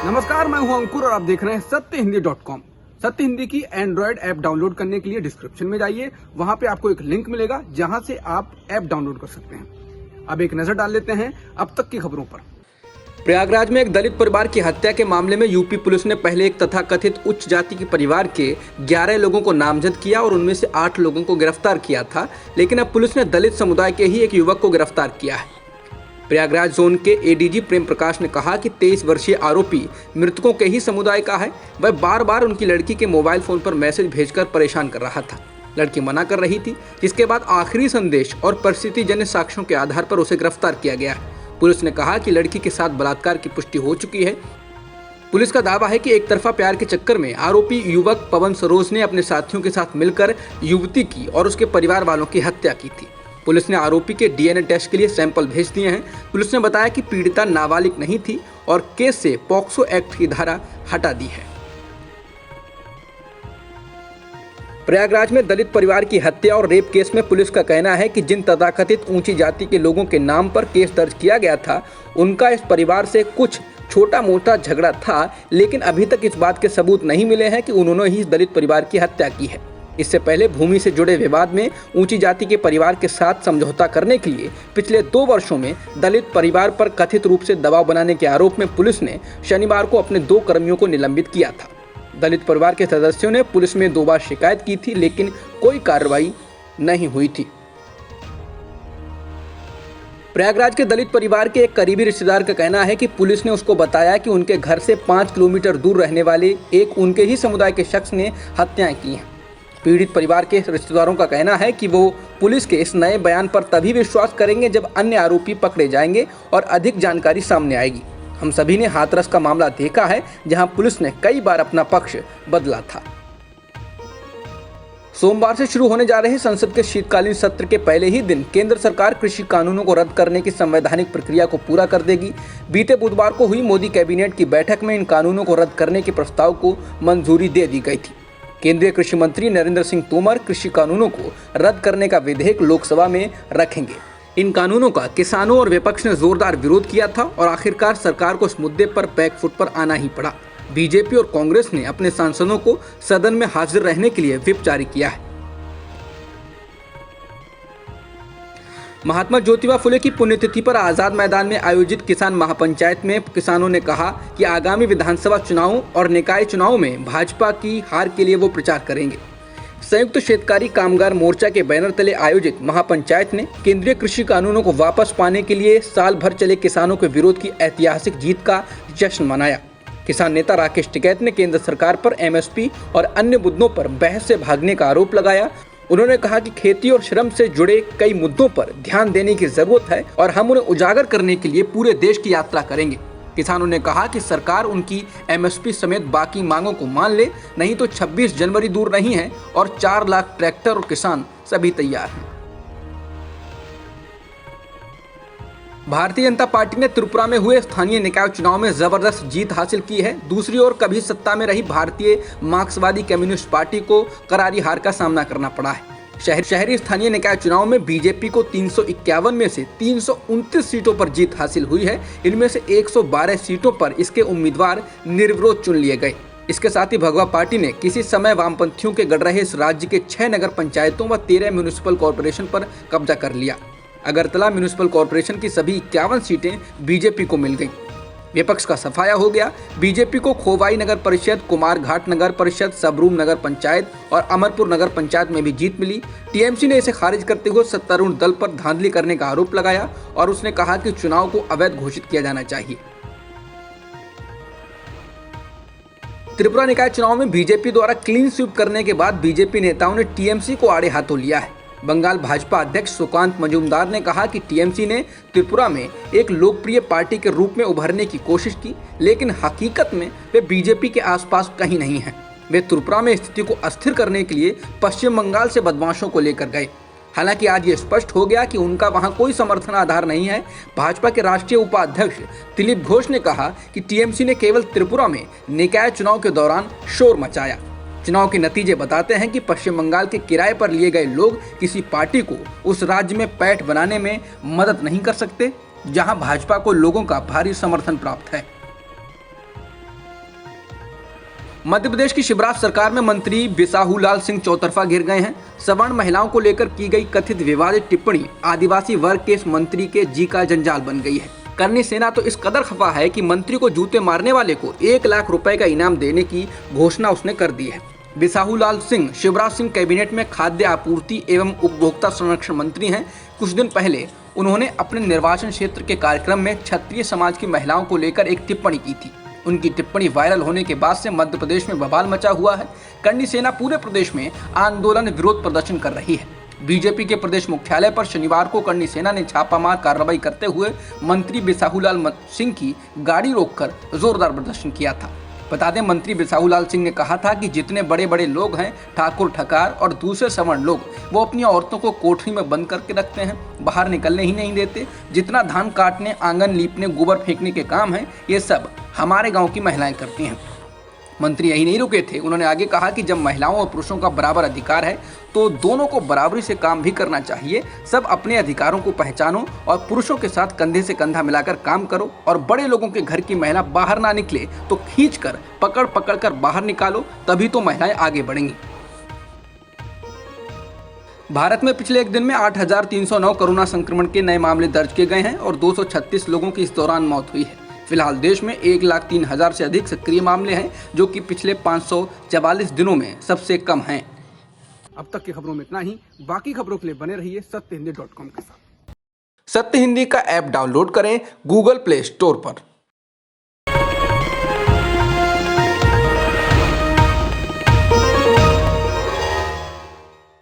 नमस्कार, मैं हूं अंकुर और आप देख रहे हैं सत्यहिंदी.com। सत्य हिंदी की एंड्रॉयड ऐप डाउनलोड करने के लिए डिस्क्रिप्शन में जाइए, वहां पे आपको एक लिंक मिलेगा जहां से आप ऐप डाउनलोड कर सकते हैं। अब एक नजर डाल लेते हैं अब तक की खबरों पर। प्रयागराज में एक दलित परिवार की हत्या के मामले में यूपी पुलिस ने पहले एक तथाकथित उच्च जाति के परिवार के 11 लोगों को नामजद किया और उनमें से 8 लोगों को गिरफ्तार किया था, लेकिन अब पुलिस ने दलित समुदाय के ही एक युवक को गिरफ्तार किया है। प्रयागराज जोन के एडीजी प्रेम प्रकाश ने कहा कि 23 वर्षीय आरोपी मृतकों के ही समुदाय का है। वह बार बार उनकी लड़की के मोबाइल फोन पर मैसेज भेजकर परेशान कर रहा था। लड़की मना कर रही थी, जिसके बाद आखिरी संदेश और परिस्थितिजन्य साक्ष्यों के आधार पर उसे गिरफ्तार किया गया है। पुलिस ने कहा कि लड़की के साथ बलात्कार की पुष्टि हो चुकी है। पुलिस का दावा है कि एक तरफा प्यार के चक्कर में आरोपी युवक पवन सरोज ने अपने साथियों के साथ मिलकर युवती की और उसके परिवार वालों की हत्या की थी। पुलिस ने आरोपी के डीएनए टेस्ट के लिए सैंपल भेज दिए हैं। पुलिस ने बताया कि पीड़िता नाबालिग नहीं थी और केस से पॉक्सो एक्ट की धारा हटा दी है। प्रयागराज में दलित परिवार की हत्या और रेप केस में पुलिस का कहना है कि जिन तथाकथित ऊंची जाति के लोगों के नाम पर केस दर्ज किया गया था, उनका इस परिवार से कुछ छोटा मोटा झगड़ा था, लेकिन अभी तक इस बात के सबूत नहीं मिले हैं कि उन्होंने ही इस दलित परिवार की हत्या की है। इससे पहले भूमि से जुड़े विवाद में ऊंची जाति के परिवार के साथ समझौता करने के लिए पिछले 2 वर्षों में दलित परिवार पर कथित रूप से दबाव बनाने के आरोप में पुलिस ने शनिवार को अपने 2 कर्मियों को निलंबित किया था। दलित परिवार के सदस्यों ने पुलिस में 2 बार शिकायत की थी, लेकिन कोई कार्रवाई नहीं हुई थी। प्रयागराज के दलित परिवार के एक करीबी रिश्तेदार का कहना है कि पुलिस ने उसको बताया कि उनके घर से 5 किलोमीटर दूर रहने वाले एक उनके ही समुदाय के शख्स ने हत्याएं की हैं। पीड़ित परिवार के रिश्तेदारों का कहना है कि वो पुलिस के इस नए बयान पर तभी विश्वास करेंगे जब अन्य आरोपी पकड़े जाएंगे और अधिक जानकारी सामने आएगी। हम सभी ने हाथरस का मामला देखा है, जहां पुलिस ने कई बार अपना पक्ष बदला था। सोमवार से शुरू होने जा रहे संसद के शीतकालीन सत्र के पहले ही दिन केंद्र सरकार कृषि कानूनों को रद्द करने की संवैधानिक प्रक्रिया को पूरा कर देगी। बीते बुधवार को हुई मोदी कैबिनेट की बैठक में इन कानूनों को रद्द करने के प्रस्ताव को मंजूरी दे दी गई थी। केंद्रीय कृषि मंत्री नरेंद्र सिंह तोमर कृषि कानूनों को रद्द करने का विधेयक लोकसभा में रखेंगे। इन कानूनों का किसानों और विपक्ष ने जोरदार विरोध किया था और आखिरकार सरकार को इस मुद्दे पर बैकफुट पर आना ही पड़ा। बीजेपी और कांग्रेस ने अपने सांसदों को सदन में हाजिर रहने के लिए व्हिप जारी किया है। महात्मा ज्योतिबा फुले की पुण्यतिथि पर आजाद मैदान में आयोजित किसान महापंचायत में किसानों ने कहा कि आगामी विधानसभा चुनावों और निकाय चुनावों में भाजपा की हार के लिए वो प्रचार करेंगे। संयुक्त शेतकारी कामगार मोर्चा के बैनर तले आयोजित महापंचायत ने केंद्रीय कृषि कानूनों को वापस पाने के लिए साल भर चले किसानों के विरोध की ऐतिहासिक जीत का जश्न मनाया। किसान नेता राकेश टिकैत ने केंद्र सरकार पर एमएसपी और अन्य मुद्दों पर बहस से भागने का आरोप लगाया। उन्होंने कहा कि खेती और श्रम से जुड़े कई मुद्दों पर ध्यान देने की जरूरत है और हम उन्हें उजागर करने के लिए पूरे देश की यात्रा करेंगे। किसानों ने कहा कि सरकार उनकी एमएसपी समेत बाकी मांगों को मान ले, नहीं तो 26 जनवरी दूर नहीं है और 4 लाख ट्रैक्टर और किसान सभी तैयार हैं। भारतीय जनता पार्टी ने त्रिपुरा में हुए स्थानीय निकाय चुनाव में जबरदस्त जीत हासिल की है। दूसरी ओर कभी सत्ता में रही भारतीय मार्क्सवादी कम्युनिस्ट पार्टी को करारी हार का सामना करना पड़ा है। शहरी स्थानीय निकाय चुनाव में बीजेपी को 351 में से 329 सीटों पर जीत हासिल हुई है। इनमें से 112 सीटों पर इसके उम्मीदवार निर्विरोध चुन लिए गए। इसके साथ ही भगवा पार्टी ने किसी समय वामपंथियों के गढ़ रहे इस राज्य के 6 नगर पंचायतों व 13 म्यूनिसिपल कॉरपोरेशन पर कब्जा कर लिया। अगरतला म्यूनिसिपल कॉरपोरेशन की सभी 51 सीटें बीजेपी को मिल गईं। विपक्ष का सफाया हो गया। बीजेपी को खोवाई नगर परिषद, कुमारघाट नगर परिषद, सबरूम नगर पंचायत और अमरपुर नगर पंचायत में भी जीत मिली। टीएमसी ने इसे खारिज करते हुए सत्तारूढ़ दल पर धांधली करने का आरोप लगाया और उसने कहा कि चुनाव को अवैध घोषित किया जाना चाहिए। त्रिपुरा निकाय चुनाव में बीजेपी द्वारा क्लीन स्वीप करने के बाद बीजेपी नेताओं ने टीएमसी को आड़े हाथों लिया है। बंगाल भाजपा अध्यक्ष सुकांत मजूमदार ने कहा कि टीएमसी ने त्रिपुरा में एक लोकप्रिय पार्टी के रूप में उभरने की कोशिश की, लेकिन हकीकत में वे बीजेपी के आसपास कहीं नहीं हैं। वे त्रिपुरा में स्थिति को अस्थिर करने के लिए पश्चिम बंगाल से बदमाशों को लेकर गए। हालांकि आज ये स्पष्ट हो गया कि उनका वहां कोई समर्थन आधार नहीं है। भाजपा के राष्ट्रीय उपाध्यक्ष दिलीप घोष ने कहा कि टीएमसी ने केवल त्रिपुरा में निकाय चुनाव के दौरान शोर मचाया। चुनाव के नतीजे बताते हैं कि पश्चिम बंगाल के किराए पर लिए गए लोग किसी पार्टी को उस राज्य में पैठ बनाने में मदद नहीं कर सकते, जहां भाजपा को लोगों का भारी समर्थन प्राप्त है। मध्य प्रदेश की शिवराज सरकार में मंत्री बिसाहूलाल सिंह चौतरफा घिर गए हैं। सवर्ण महिलाओं को लेकर की गई कथित विवादित टिप्पणी आदिवासी वर्ग के इस मंत्री के जी का जंजाल बन गई है। करनी सेना तो इस कदर खफा है कि मंत्री को जूते मारने वाले को 1 लाख रुपए का इनाम देने की घोषणा उसने कर दी है। बिसाहूलाल सिंह शिवराज सिंह कैबिनेट में खाद्य आपूर्ति एवं उपभोक्ता संरक्षण मंत्री हैं। कुछ दिन पहले उन्होंने अपने निर्वाचन क्षेत्र के कार्यक्रम में क्षत्रिय समाज की महिलाओं को लेकर एक टिप्पणी की थी। उनकी टिप्पणी वायरल होने के बाद से मध्य प्रदेश में बवाल मचा हुआ है। करनी सेना पूरे प्रदेश में आंदोलन विरोध प्रदर्शन कर रही है। बीजेपी के प्रदेश मुख्यालय पर शनिवार को करनी सेना ने छापामार कार्रवाई करते हुए मंत्री बिसाहूलाल सिंह की गाड़ी रोककर जोरदार प्रदर्शन किया था। बता दें, मंत्री बिसाहूलाल सिंह ने कहा था कि जितने बड़े बड़े लोग हैं, ठाकुर ठकार और दूसरे सवर्ण लोग, वो अपनी औरतों को कोठरी में बंद करके रखते हैं, बाहर निकलने ही नहीं देते। जितना धान काटने, आंगन लीपने, गोबर फेंकने के काम हैं, ये सब हमारे गांव की महिलाएं करती हैं। मंत्री यही नहीं रुके थे। उन्होंने आगे कहा कि जब महिलाओं और पुरुषों का बराबर अधिकार है तो दोनों को बराबरी से काम भी करना चाहिए। सब अपने अधिकारों को पहचानो और पुरुषों के साथ कंधे से कंधा मिलाकर काम करो। और बड़े लोगों के घर की महिला बाहर ना निकले तो खींच कर पकड़ पकड़ कर बाहर निकालो, तभी तो महिलाएं आगे बढ़ेंगी। भारत में पिछले एक दिन में 8,309 कोरोना संक्रमण के नए मामले दर्ज किए गए हैं और 236 लोगों की इस दौरान मौत हुई है। फिलहाल देश में 1,03,000 से अधिक सक्रिय मामले हैं, जो कि पिछले 544 दिनों में सबसे कम हैं। अब तक की खबरों में इतना ही। बाकी खबरों के लिए बने रहिए सत्यहिंदी.com के साथ। सत्य हिंदी का ऐप डाउनलोड करें गूगल प्ले स्टोर पर।